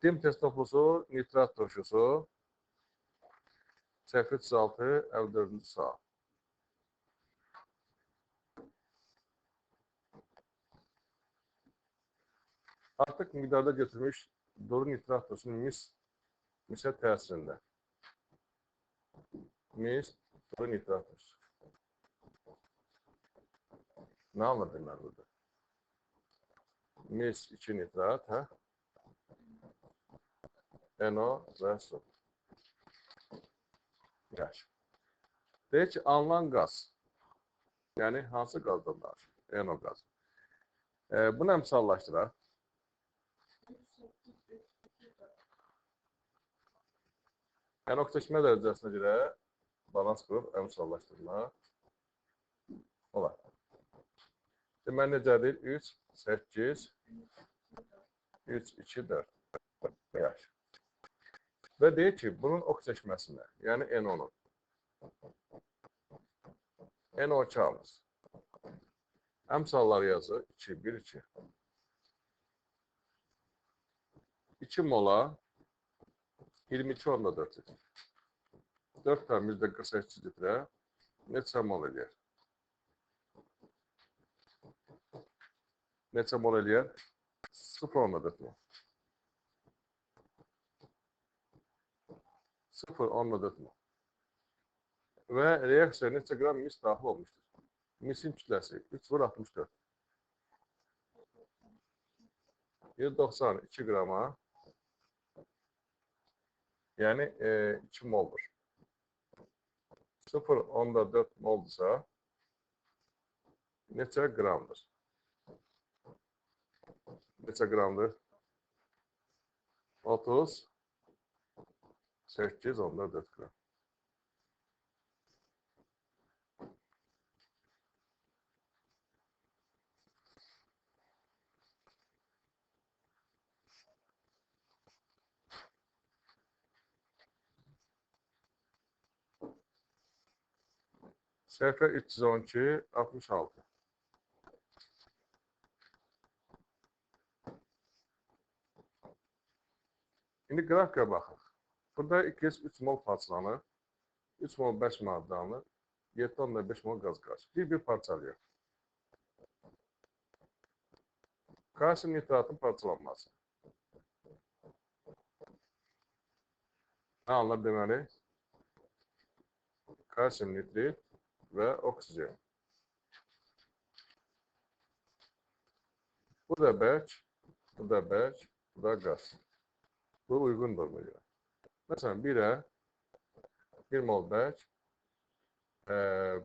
Dim test toplusu, nitrat turşusu, səhv 36, 54-cü sual. Artıq miqdarda götürmüş duru nitrat turşusunun misə təsirində. Duru nitrat turşusu. Nə anladım mən burada? Mis 2 nitrat, hə? NO və su. Yaxşı. Deyək ki, alınan qaz. Yəni, hansı qazdan danışır? NO qazı. Bunu əmsallaşdıraq. Yəni, oksijen dərəcəsinə görə balans qurub əmsallaşdırmaq olar. Deməli, necədir? 3, 8, 3, 2, 4. Yaxşı. Və deyək ki, bunun oksijenməsinə, yəni NO-nun. NO2 alırız. Əmsalları yazır. 2, 1, 2. 2 mola 22,4 litr. 4 tane %48 litre neçə mol eləyər? Neçə mol eləyər? 0,4 mol. 0,4 mol. Və reaksiya neçə qram mis daxil olmuşdur? Misin kütləsi 3,64. 192 qrama, yəni 2 moldur. 0,4 moldursa neçə qramdır? Neçə qramdır? 38,4 qram. Səhifə 312, 66. İndi qrafikaya baxıq. Burada 2,3 mol parçalanır, 3 mol 5 maddanır, 7,5 mol qaz qarşı. Bir parçalıyor. Kalsiyum nitratın parçalanması. Nə anlar deməli? Kalsiyum nitrit və oksijen. Bu da bərk, bu da bərk, bu da qaz. Bu uyğundur buna görə. Məsələn, 1-ə 1 mol bərk,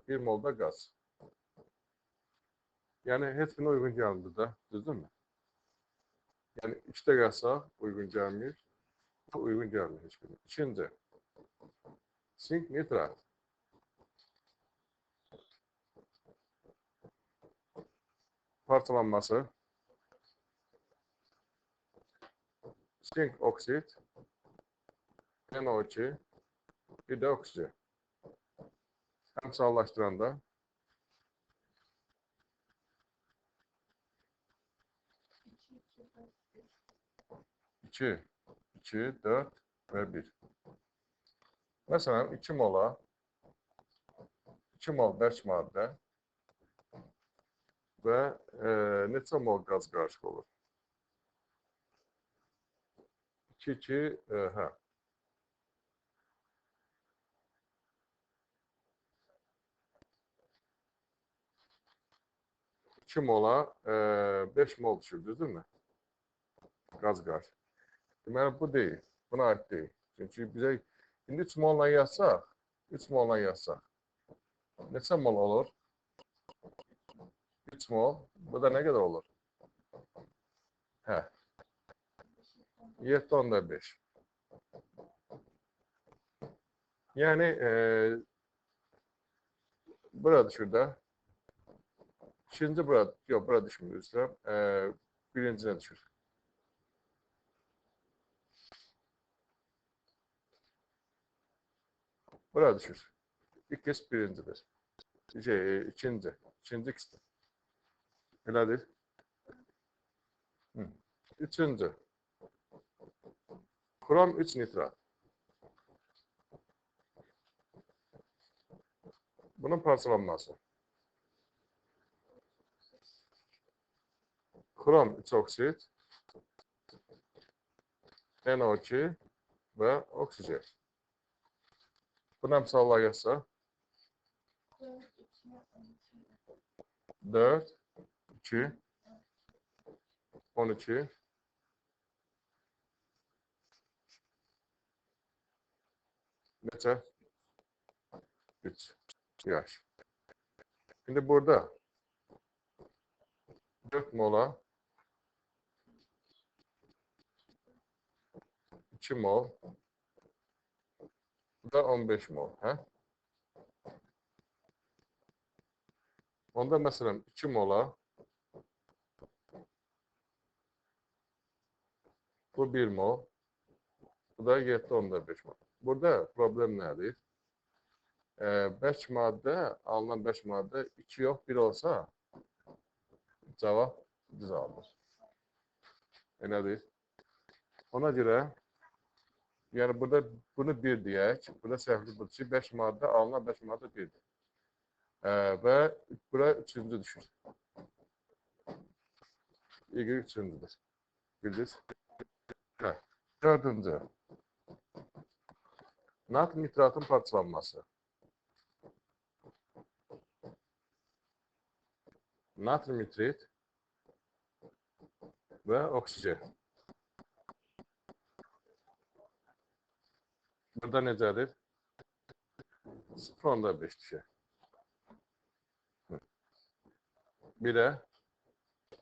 1 mol da qaz. Yəni, heç birine uyğun gəlmir də, düzdürmü? Yəni, 3-də yazsaq uyğun gəlmir, bu uyğun gəlmir heç birine. İkinci, sink nitrat. Parçalanması. Sink oksit, NO2, bir də oksijen. Əmsallaşdıranda 2, 2, 4 və 1. Məsələn, 2 mola 2 mol bərk maddə və neçə mol qaz qarışıq olur? 2, hə. 2 mola 5 mol düşür, düzdürmü? Qaz qarşı. Deməli, bu deyil, buna aid deyil. Çünki bizə indi 3 molla yazsaq, 3 molla yazsaq, neçə mol olur? 3 mol, bu da nə qədər olur? Hə, 7,5. Yəni, burada düşür də. İkinci burada, yox, burada düşmür, üstürəm. Birincinə düşür. Burada düşür. İlk kez birincidir. İkinci ikisi. Elədir. Üçüncü. Krom 3 nitrat. Bunun parçalanması. Krom 3 oksit, NO2 ve oksijen. Buna misallar yazsa 4, 2, 12, neçə? 3 yaş. Şimdi burada 4 mola 2 mol, bu da 15 mol. Hə? Onda məsələn 2 mola, bu 1 mol, bu da 7,5 mol. Burada problem nədir? 5 maddə, alınan 5 maddə 2 yox, 1 olsa cavab düz alınır. Elədir. Ona görə yəni burada bunu 1 deyək, burada səhvli budur ki, 5 maddə, alınan 5 maddə 1-dir. Və bura 3-cü düşür. Y 3-cüdür. Bildiniz? Hə. 4-cü. Natr nitratın parçalanması. Natr nitrit və oksijen. Burada necədir? 0,5 düşür. 1'ə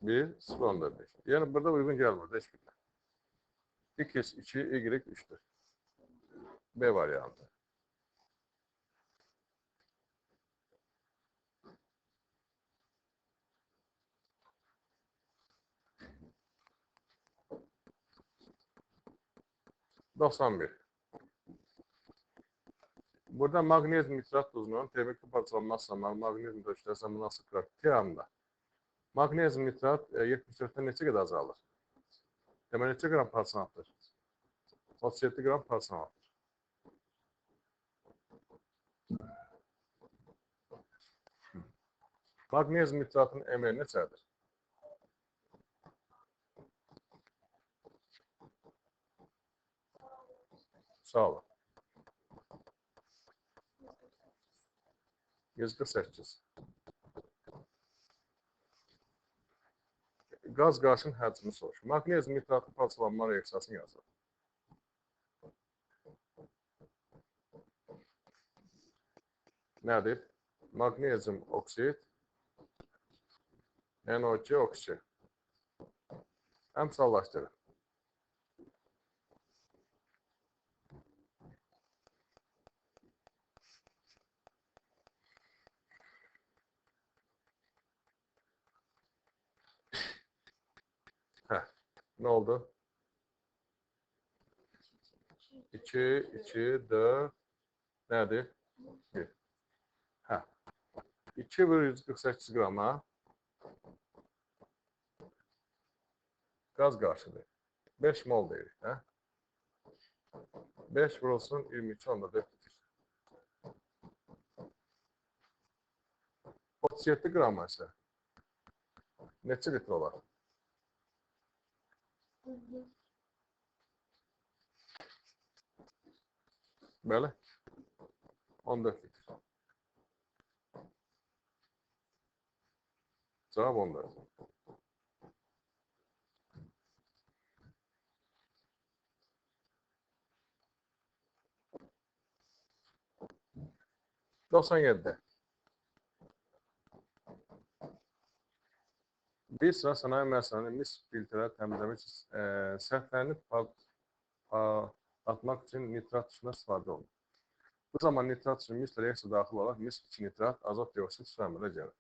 1, 0,5. Yəni burada uyğun gəlmir, heç bir. X, 2, Y, 3'dür. B variantı. %91. Burada magnezyum nitrat tuzunun termik parçalanması zamanı magnezyum döşləsə münasib teoremdə. Magnezyum nitrat 74'dən neçə qədər azalır? Deməli, neçə qram parçalanır? 37 qram parçalanır. Magnezyum nitratın ml neçədir? Sağ olun. 148. Qaz qarşının həcmi soruşur. Magnezyum nitratın parçalanma reaksiyasını yazır. Nədir? Magnezyum oksid, NO2 oksijen. Əmsallaşdırın. Ne oldu? 2, 2, 4, nədir? 1. 2 bölü 148 qrama qaz qarşıdır. 5 mol deyirik. 5 vurulsun 22,4 litre. 37 qrama isə neçə litre olar? Bəli. 14 litre. Cavab 14. %97. Bir sıra sanayi müəssisələrinin mis filtrə təmizləmək səhvlərini atmaq üçün nitrat dışında istifadə olunur. Bu zaman nitrat üçün mis reaksiya daxil olaraq mis 2 nitrat, azot dioksid su əmələ gəlir.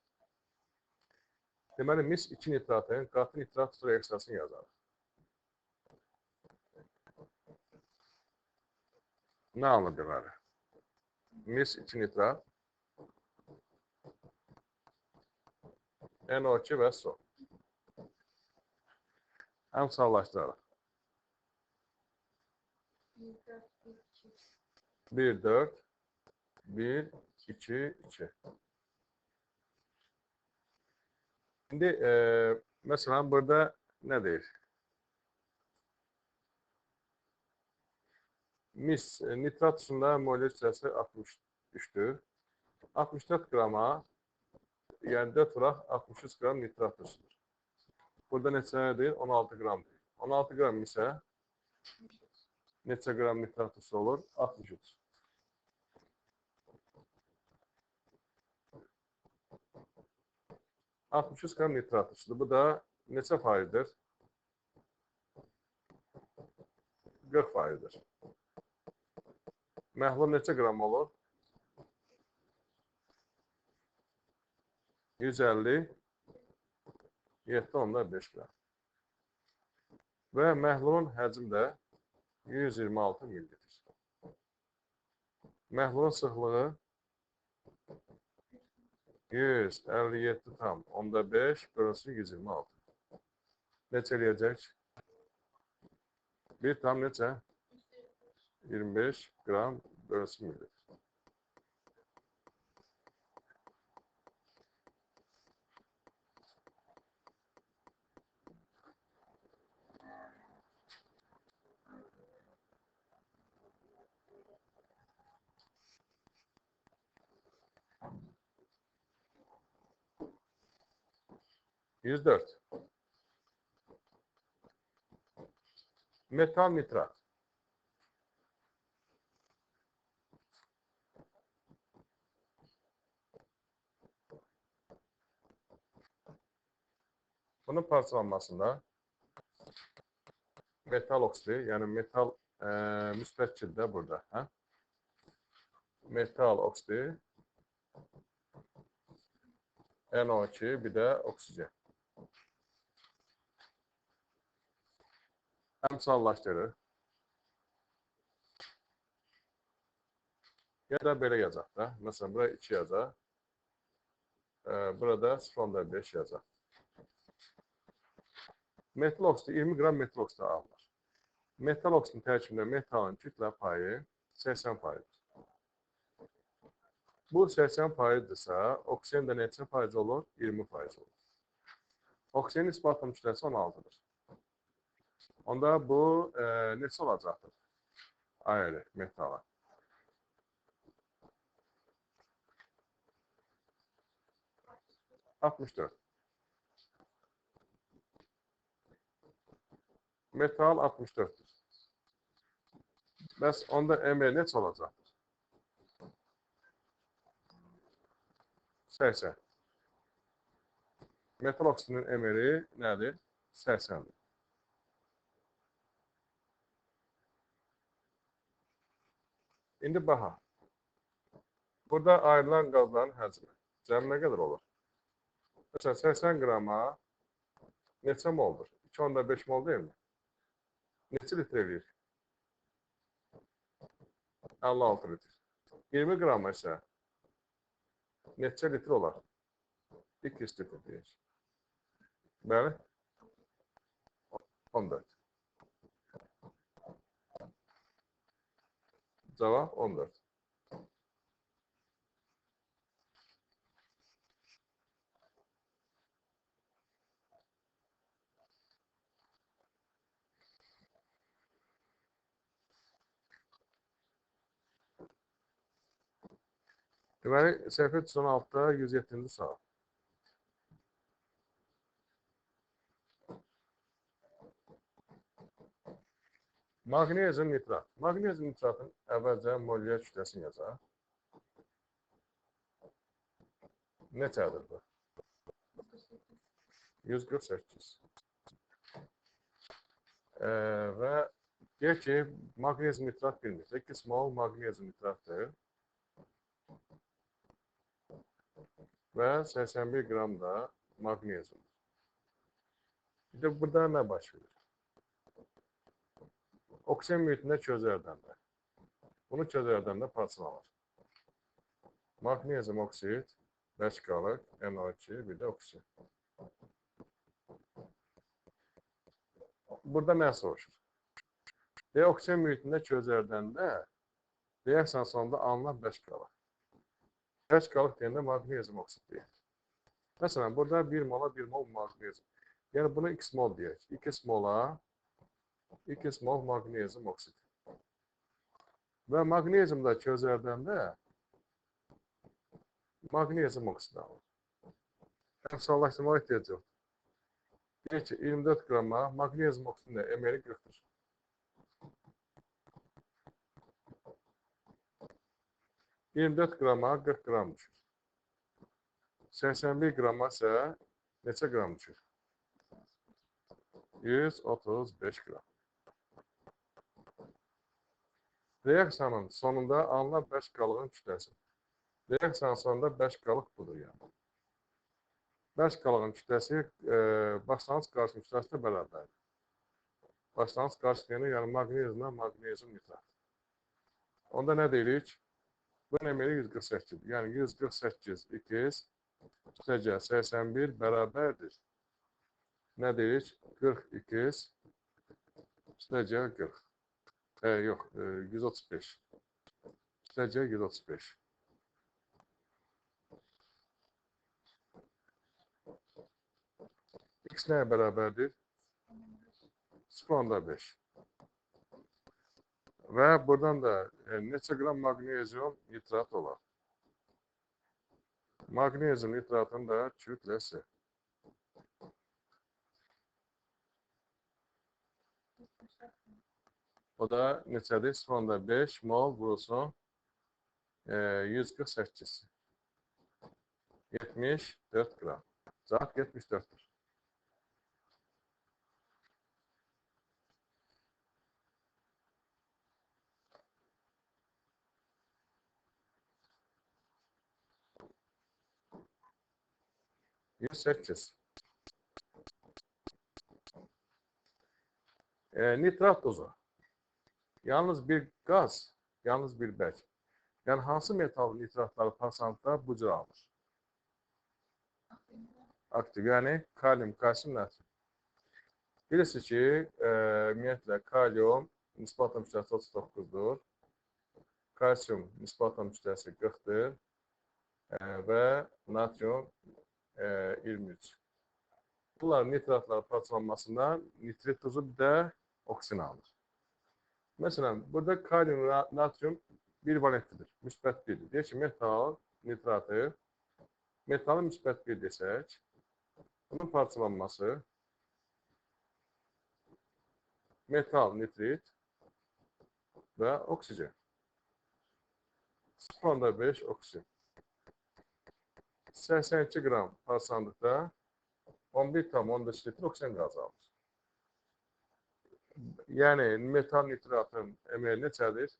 Deməli, mis 2 nitratın qatı nitrat su reaksiyasını yazarıq. Nə alınır deməli? Mis 2 nitrat, NO2 və su. Əmsallaşdırarıq. 1, 4, 1, 2, 2. Şimdi mesela burada ne deyir? Nitrat suyunda molekül hissəsi 63'tür. 64 qrama, yəni 4 vuraq 63 qram nitrat üstüdür. Burada neçə deyil? 16 qram deyil. 16 qram isə neçə qram nitrat üstü olur? 63. %63 qram nitrat üstüdür. Bu da neçə faizdir? 40 faizdir. Məhlul neçə qram olur? 150, 7,5 qram. Və məhlulun həcmi də 126 mililitr. Məhlulun sıxlığı 157,5 bölünsün 126. Neçə eləyəcək? 1 tam neçə? 25 qram bölünsün mililitr. %4. Metal nitrat. Bunun parçalanmasında metal oksidi, yəni metal müsbət kildə burada. Hə? Metal oksidi, NO2, bir də oksigen. Əmsallaşdırır. Ya da belə yazaq da. Məsələn, buraya 2 yazaq. Burada 0,5 yazaq. Metal oksidi, 20 qram metal oksidi alınır. Metal oksidin tərkibində metalın kütlə payı 80%. Bu 80%-dirsə, oksigen də neçə faiz olur? 20% olur. Oksigenin isbatlı kütləsi 16-dır. Onda bu neçə olacaqdır? Ayrı metala. %64. Metal 64'dür. Bəs onda ME neçə olacaqdır? 80. Metal oksidinin ME-i nədir? 80'dir. İndi baxa. Burada ayrılan qazların həcmi. Cəmi nə qədər olur? Məsələn, 80 qrama neçə moldur? 2,5 mol deyil mi? Neçə litr eləyir? 56 litr. 20 qrama isə neçə litr olar? 200 litr deyir. Bəli? 14. Cavab 14. Deməli, səhifə 316-da 107-ci sual. Maqnezyum nitrat. Maqnezyum nitratın əvvəlcə molyar kütləsini yazaq. Neçədir bu? 148. Və deyək ki, maqnezyum nitrat bilmir. 8 mol maqnezyum nitratdır. Və 81 qram da maqnezyum. Bir də burada nə baş verir? Oksigen mühitində közərdəndə. Bunu közərdəndə parçalanır. Maqnezyum oksid, bərk qalır, NO2, bir də oksigen. Burada nə soruşur? Oksijen mühitində çözərdəndə reaksiyanın sonunda alınan 5 qalır. 5 qalıq deyəndə maqnezium oksid deyir. Məsələn, burada 1 mola 1 mol maqnezium. Yəni bunu x mol deyək. 2 mol maqnezium oksid. Və maqneziumda çözərdəndə maqnezium oksid alır. Əmsallaşdırmağa ehtiyac yoxdur. Deyək ki, 24 qrama maqnezium oksidində ml 40-dır. 24 qrama 40 qram düşür. 81 qrama isə neçə qram düşür? 135 qram. Reaksiyanın sonunda alınan 5 qalığın kütləsi. Reaksiyanın sonunda 5 qalıq budur yəni. 5 qalığın kütləsi başlanğıc qarışım kütləsinə bərabərdir. Başlanğıc qarışımı yəni maqneziumla maqnezium nitrat. Onda nə deyirik? Bu əməli 148. Yəni 148 2 kütləgə 81 bərabərdir. Nə deyirik? 42 kütləgə 40. Yox, 135. Kütləgə 135. X nəyə bərabərdir? 0,5. Və buradan da neçə qram maqnezium nitrat olar? Maqnezium nitratın da kütləsi. O da neçədir? 0,5 mol vurulsun 148. 74 qram. Cavab 74'dür. Nitrat tozu. Yalnız bir qaz, yalnız bir bək. Yəni, hansı metal nitratları pasantda bu cür alır? Aktiv, yəni kalium, kalsium, natrium. Bilirsiniz ki, ümumiyyətlə, kalium nisbat kütləsi 39-dur. Kalsium nisbat kütləsi 40-dır və natrium 23. Bunların nitratları parçalanmasında nitrit tozu bir də oksin alır. Məsələn, burada kalium və natrium bir valentlidir, müsbət 1-dir. Deyək ki, metal nitratı, metalı müsbət 1 desək, bunun parçalanması metal, nitrit və oksigen. 0,5 oksigen. 82 qram parçalandıqda 11,15 litr oksigen qazı alır. Yəni, metal nitratın əməyi neçədir?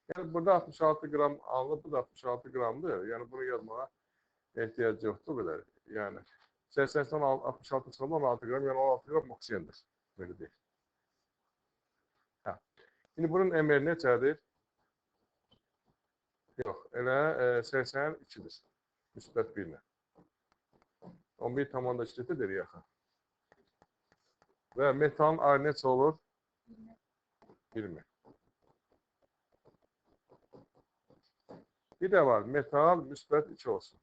Yəni, burada 66 qram alınıb, bu da 66 qramdır. Yəni, bunu yazmağa ehtiyac yoxdur qədər. Yəni, 80-dən 66 çıxıldı, 16 qram, yəni 16 qram oksigendir. Belə deyil. İndi bunun əməyi neçədir? Yox, elə 82-dir. Müsbət 1-lə. 11,2 litr yaxın. Və metalın ayrı neçə olur? 20. Bir də var, metal müsbət 2 olsun.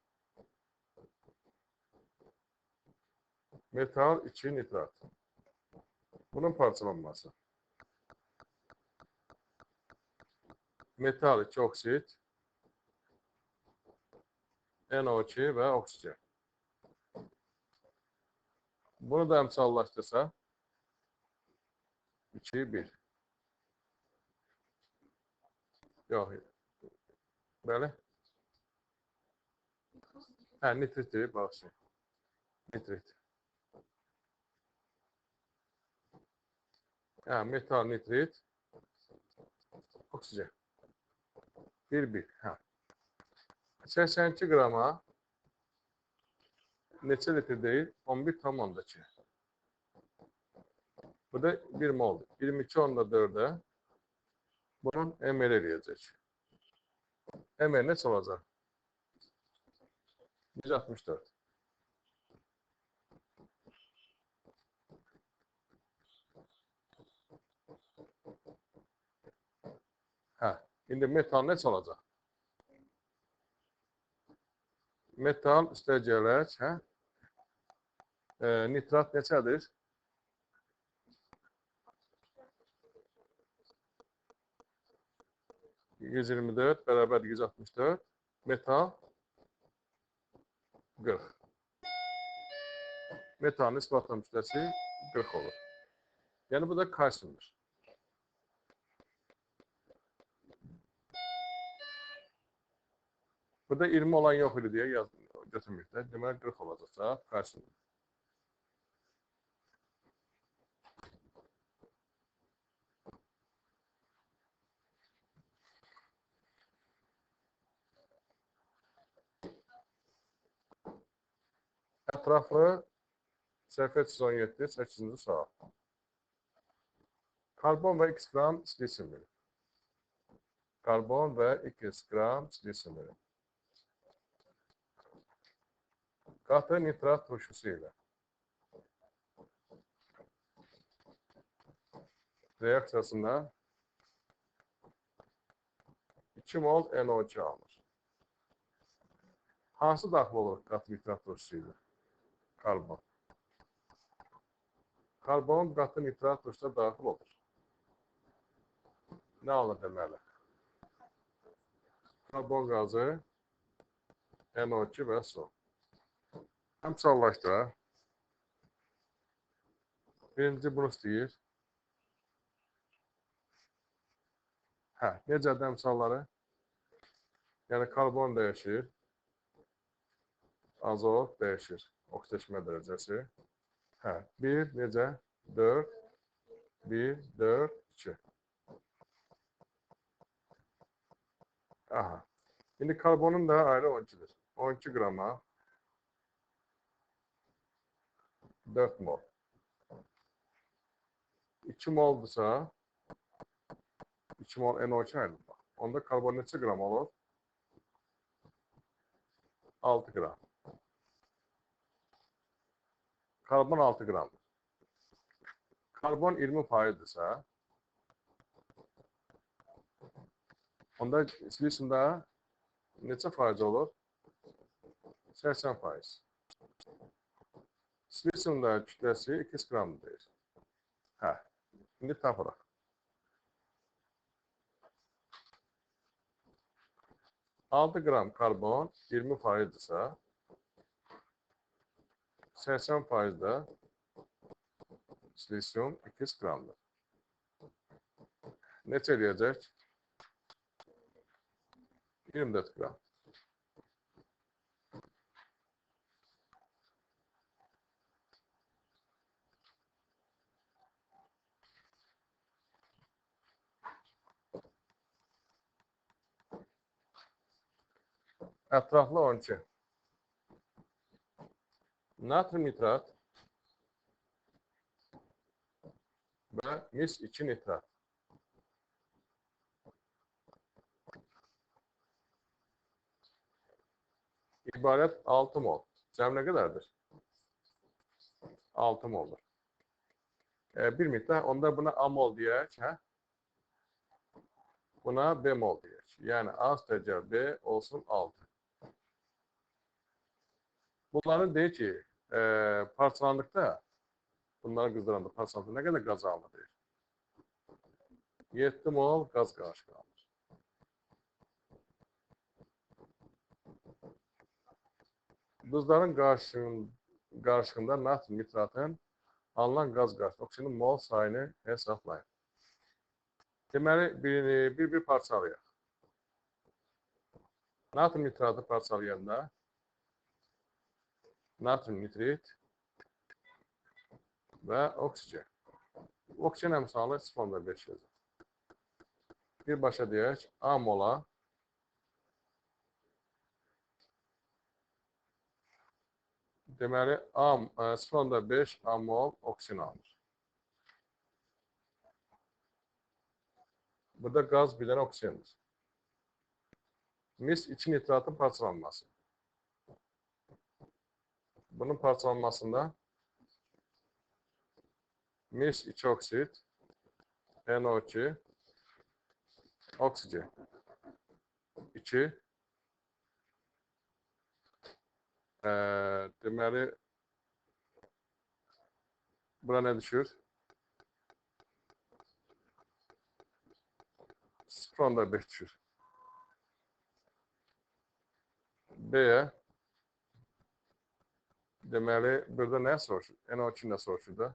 Metal 2 nitrat. Bunun parçalanması. Metal 2 oksit, NO2 və oksigen. Bunu da əmsallaşdırsa, 2, 1. Yox, bəli. Nitritdir, bağışlayın. Nitrit. Metal, nitrit, oksigen. 1, 1. 82 qrama neçə litr deyil? 11,2. Bu da 1 moldur. 22,4-ə bunun ml eləyəcək. Ml neçə olacaq? 164. İndi metal neçə olacaq? Metal üstəcələk, hə? Nitrat neçədir? 124 bərabər 164. Metal 40. Metalın isbatlan kütləsi 40 olur. Yəni bu da kalsiyumdur. Burada 20 olan yox idi deyə götürməkdə. Deməli 40 olacaqsa kalsiyumdur. Ətraflı səhifə 317, 8-ci sual. Karbon və x qram silisium verir. Karbon və x qram silisium verir. Qatı nitrat turşusu ilə reaksiyasında 2 mol NO2 alınır. Hansı daxil olur qatı nitrat turşusu ilə? Karbon. Karbon qatı nitrat turşusuna daxil olur. Nə alınır deməli? Karbon qazı, NO2 və su. Əmsallaşdıraq. Birinci bunu istəyir. Hə, necədir əmsalları? Yəni karbon dəyişir, azot dəyişir, oksidaşma dərəcəsi. Hə, 1, necə? 4, 1, 4, 2. Aha. İndi karbonun da ayrı 12'dir. 12 qrama 4 mol. 2 moldursa 2 mol NO2 ayrılır. Onda karbon neçə qram olur? 6 qram. Karbon 6 qramdır. Karbon 20%'dirsə onda silisiumda neçə faiz olur? 80%. Silisiumda kütləsi 2 qramdır. Hə, indi tapıraq. 6 qram karbon 20%'dirsə 80%'da silisium 2 qramdır. Neçə eləyəcək? 24 qram. Ətraflı 12. Natrium nitrat və mis-2 nitrat. İbarət 6 mol. Cəm nə qədərdir? 6 moldur. Bir miktar, onda buna A mol deyək, hə? Buna B mol deyək. Yəni A üstəgəl B olsun 6. Bunları deyir ki, parçalandıqda, bunları qızdıranda parçalandıqda nə qədər qaz alınır deyir. 7 mol qaz qarışığı alınır. Duzların qarışığında natrium nitratın alınan qaz qarışığı oksijenin mol sayını hesablayın. Deməli, bir parçalayaq. Natrium nitratı parçalayanda natrium nitrit və oksigen. Oksigen əmsalı 0,5 yazır. Birbaşa deyək, A mola deməli 0,5 A mol oksigen alınır. Burada qaz bir dənə oksigendir. Mis-2 nitratın parçalanması. Bunun parçalanmasında mis-2 oksid, NO2, oksigen. 2. Deməli, bura nə düşür? 0,5 düşür. B'yə deməli, burada nə soruşur? NO2 nə soruşur da?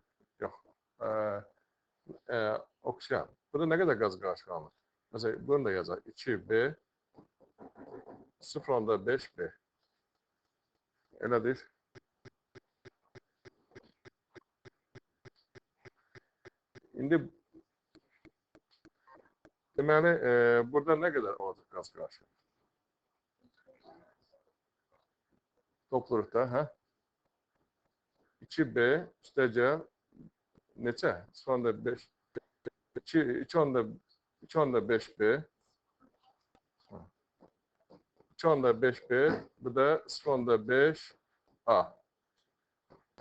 Yox. Oksigen. Burada nə qədər qaz qarşı qalır? Məsələn, bunu da yazaq. 2B 0,5B. Elədir. İndi deməli, burada nə qədər olacaq qaz qarşı? Topluruq da, hə? 2B üstəcə neçə? 0,5 2,5B 2,5B bu da 0,5A.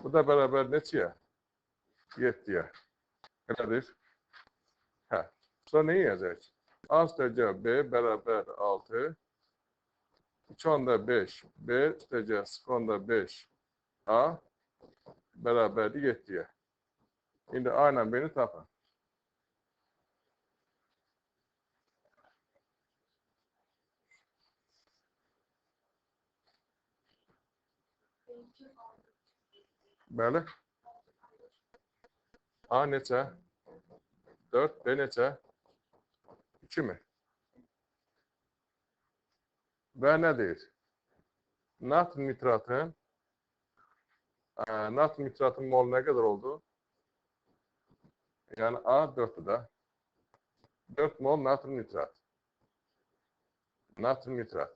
Bu da bərabər neçəyə? 7'ye. Elədir? Hə. Sonra nə yazacaq? A üstəcə B bərabər 6. 2,5 B üstəcə 0,5A bərabərdir 7'ye. İndi A ilə B-ni tapın. Bəli. A neçə? 4, B neçə? 2 mi? Və nə deyir? Natr nitratın mol nə qədər oldu? Yəni A 4'dür da. 4 mol natr nitrat. Natr nitrat.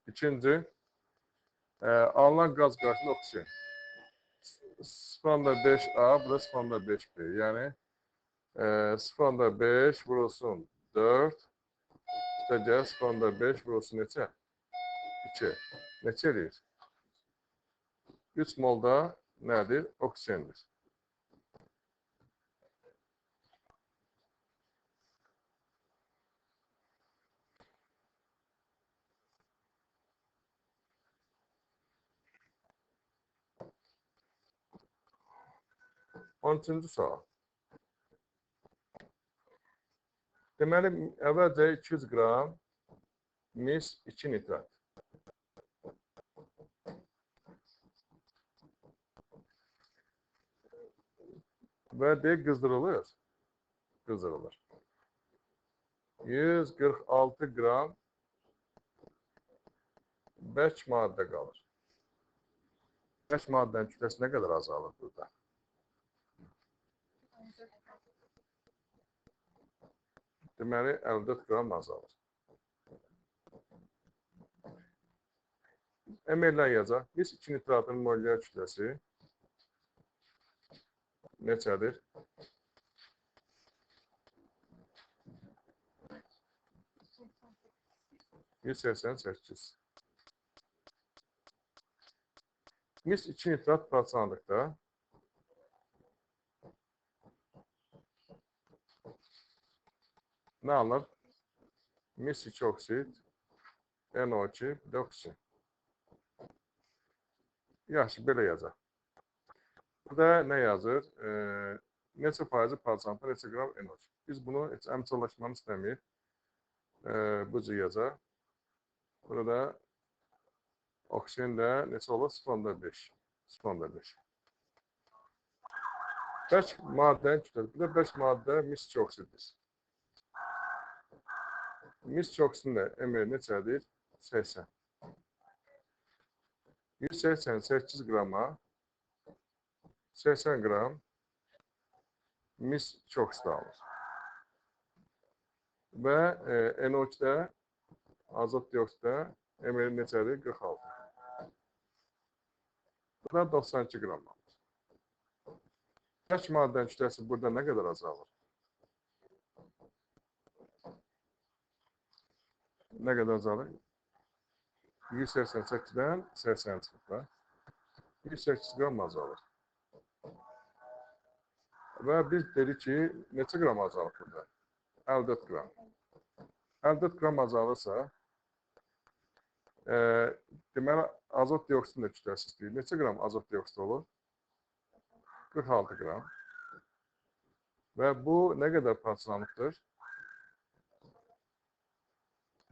İkinci, alınan qaz qarşısında oksigen. 0,5A, bu da 0,5B. Yəni 0,5 vurulsun 4, üstəcə 0,5 vurulsun neçə? 2. Neçə edir? 3 mol da nədir? Oksigendir. On üçüncü sual. Deməli, əvvəlcə 200 qram mis 2 nitrat. Və deyək qızdırılır. Qızdırılır. 146 qram 5 maddə qalır. 5 maddənin kütləsi nə qədər azalır burada? Deməli, 54 qram azalır. Emellər yazaq. Biz 2 nitratın molyar kütləsi neçədir? %88. Mis 2 nitrat parçalandıqda nə alınır? Mis 2 oksid, NO2, bir də oksigen. Yaxşı, belə yazaq. Burada nə yazır? Neçə faizi parçalandı, neçə qram NO2. Biz bunu heç əmsallaşmanı istəməyib. Bu cür yazaq. Burada oksigen də neçə olur? 0,5. 0,5. 5 maddənin kütləsi. Bu da 5 maddə mis 2 oksiddir. Mis 2 oksidin də emeri neçədir? 80. 188 qrama 80 qram mis 2 oksid alır. Və NO2-də, azot dioksiddə emeri neçədir? 46. Bu da 92 qram alır. 5 maddənin kütləsi burada nə qədər azalır? Nə qədər azalır? 188-dən 80 çıxır. 108 qram azalır. Və biz dedik ki, neçə qram azalıq burada? 54 qram. 54 qram azalırsa, deməli, azot dioksidin də kütləsi istəyir. Neçə qram azot dioksid olur? 46 qram. Və bu nə qədər parçalanıbdır?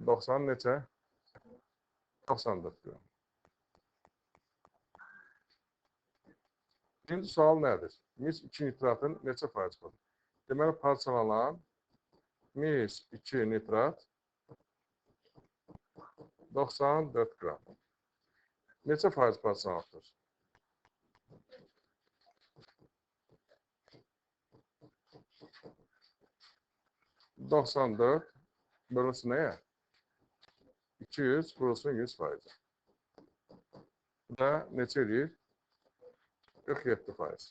90 neçə? 94 qram. İkinci sual nədir? Mis 2 nitratın neçə faiz var? Deməli, parçalanan mis 2 nitrat 94 qram. Neçə faiz parçalanıbdır? %94 bölünsün nəyə? 200 vurulsun 100 faiz. Və neçə edir? 47 faiz.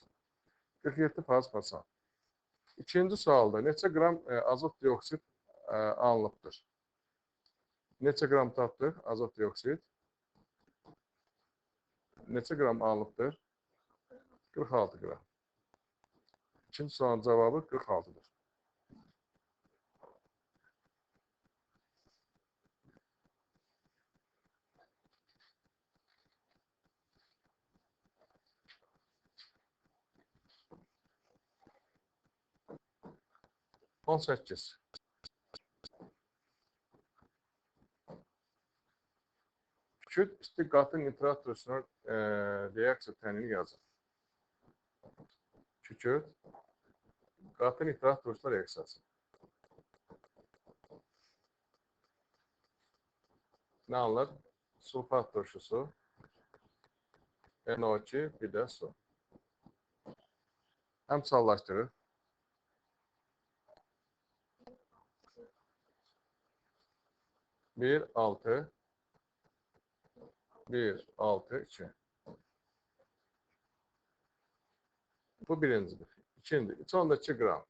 47 faiz parçalanıb. İkinci sualda neçə qram azot dioksid alınıbdır? Neçə qram tapdıq azot dioksid? Neçə qram alınıbdır? 46 qram. İkinci sualın cavabı 46'dır. On 8. Kükürt istiqatı nitrat turşunun reaksiya tənini yazın. Kükürt qatı nitrat turşular reaksiyası. Nə alınır? Sulfat turşusu, NO2, bir də su. Həm sallaşdırır. 1, 6, 1, 6, 2. Bu birincidir. İkinci, 2 qram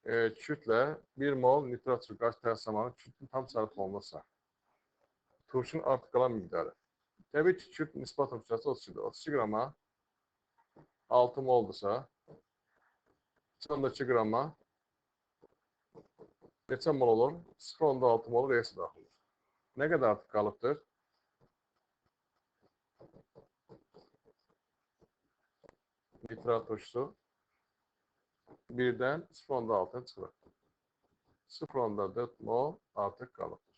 kükürtlə 1 mol nitrat su qaz tərsamanı kükürtün tam sarf olunursa, turşunun artıq qalan miqdarı. Təbii ki, kükürt nisbat kütləsi 32-dir. 32 qrama 6 moldursa, 2 qrama neçə mol olur? 0,6 mol reaksiya daxil olur. Nə qədər artıq qalıbdır? Nitrat turşusu 1-dən 0,6-ya çıxır. 0,4 mol artıq qalıbdır.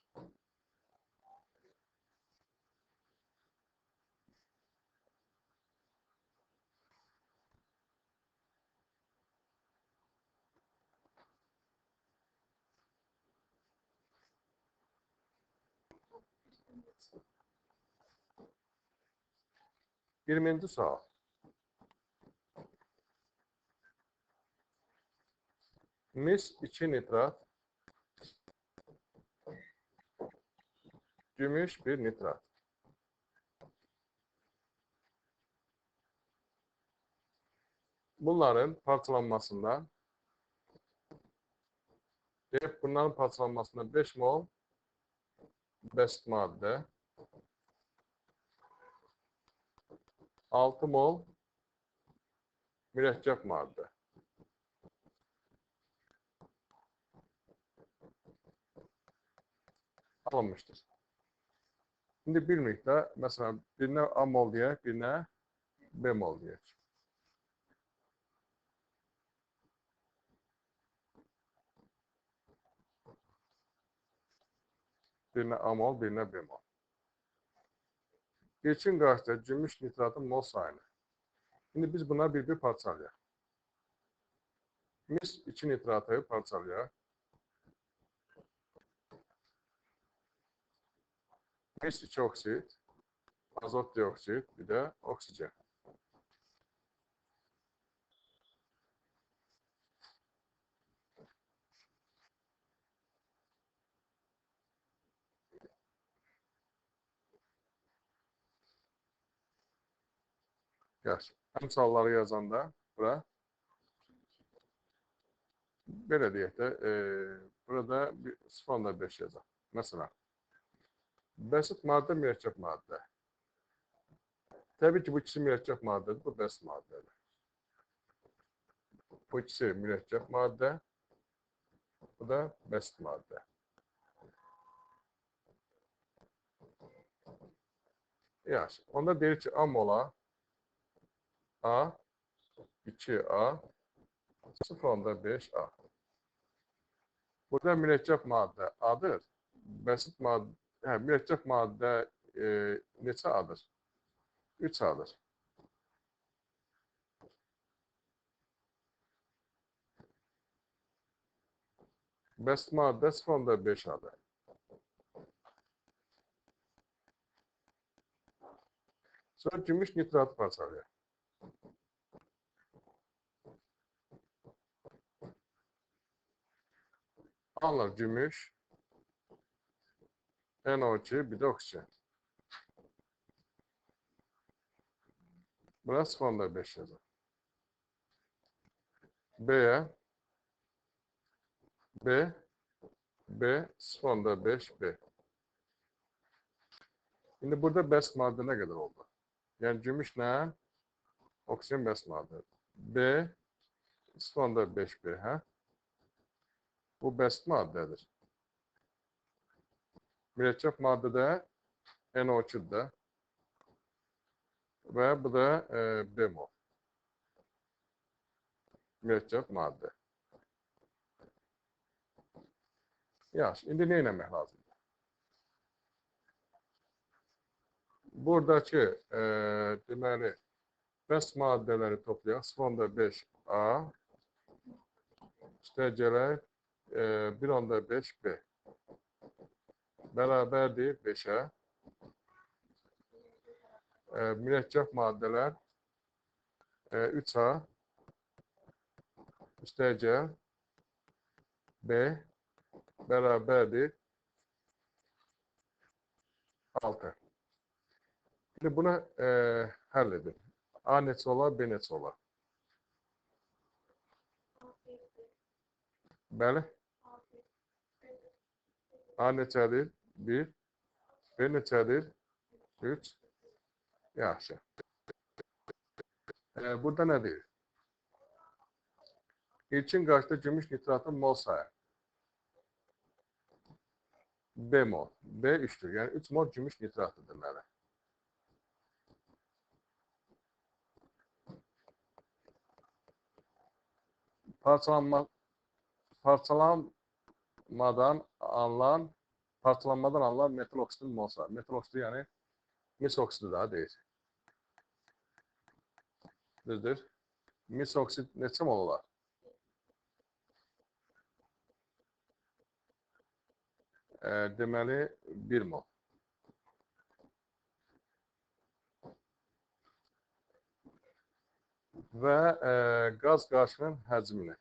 Yirminci sual. Mis 2 nitrat, gümüş 1 nitrat. Bunların parçalanmasında bunların parçalanmasında 5 mol basit maddə, 6 mol mürəkkəb maddə. Alınmışdır. Şimdi bilmirikdə, məsələn, birinə A mol deyək, birinə B mol deyək. Birinə A mol, birinə B mol. İlkin qarşıda gümüş nitratın mol sayını. Şimdi biz bunları bir-bir parçalayaq. Mis 2 nitratı parçalayaq. Mis 2 oksid, azot dioksid, bir də oksigen. Yaxşı. Əmsalları yazanda bura belə deyək də, burada 0,5 yazaq. Məsələn, bəsit maddə, mürəkkəb maddə. Təbii ki, bu ikisi mürəkkəb maddədir, bu bəsit maddədir. Bu ikisi mürekkep madde. Bu da basit madde. Yaxşı. Onda deyir ki, A mola A 2A 0.5A. Burada mürekkep madde A'dır. Basit madde, mürekkep madde neçə A'dır? 3 A'dır. Basit madde 0.5 A'dır. Sonra gümüş nitrat parçalıyor. Anlar gümüş, NO2, bir de oksijen. Burası 0.5 yazar. B 0.5B. Şimdi burada basit madde ne kadar oldu? Yani gümüş ne? Oksijen basit madde. B 0.5B. Ha? Bu basit maddedir. Mürekkep maddede NO2'de ve bu da bemol. Mürekkep madde. Yaxşı, indi nə etmək lazımdır? Buradakı deməli bəs maddələri toplayaq. 0.5A üstə 1.5B bərabərdir 5'ə. Mürekkep maddələr 3A üstə B bərabərdir 6. Şimdi bunu həll edin. A neçə olar, B neçə olar? Bəli. A neçədir? 1. B neçədir? 3. Yaxşı. Burada nə deyir? İlkin qarşıda gümüş nitratın mol sayı. B mol. B 3'tür. Yani 3 mol gümüş nitratı deməli. Parçalanmadan alınan metal oksidin mol sayı. Metal oksidi yani mis oksidi daha deyir. Düzdür. Mis oksid neçə mol olar? Deməli 1 mol. Və qaz qarışığının həcmini.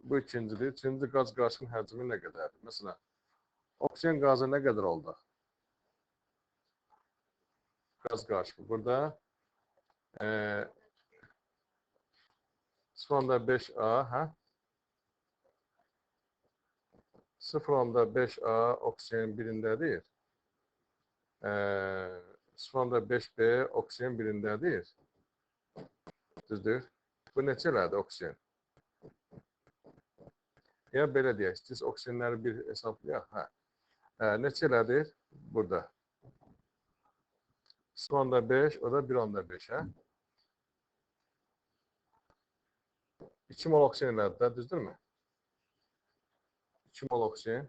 Bu ikincidir. İkinci qaz qarışığının həcmi nə qədərdir? Məsələn, oksigen qazı nə qədər oldu? Qaz qarışığı. Burada 0.5A, hə? 0.5A oksijen birindədir. 0.5B oksijen birindədir. Düzdür. Bu neçə elədi oksijen? Ya belə deyək, siz oksijenləri bir hesablayaq. Neçə elədir? Burada. 0.5, o da 1.5, hə? 2 mol oksijen elədi də, düzdürmü? 2 mol oksijen.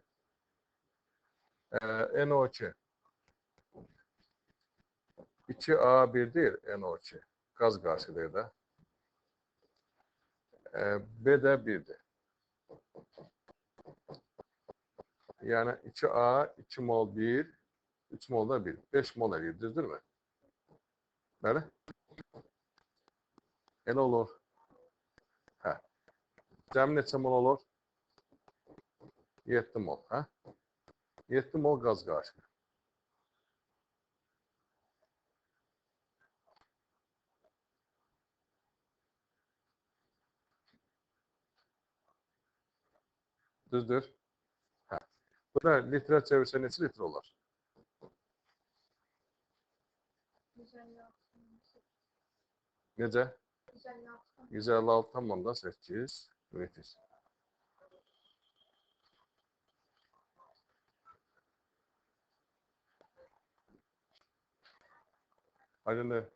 NO2. 2A1'dir NO2. Gaz qarşıdır da. B də 1'dir. Yani 2A, 2 mol 1, 3 mol da 1. 5 mol eləyir, düzdürmü? Bəli? Elə olur. Hə. Cəmi neçə mol olur? 7 mol, hə? 7 mol qaz qarışıq. Düzdür? Hə. Bu da litrə çevirsə neçə litr olar? Necə? 156,8 metr. Aydındır.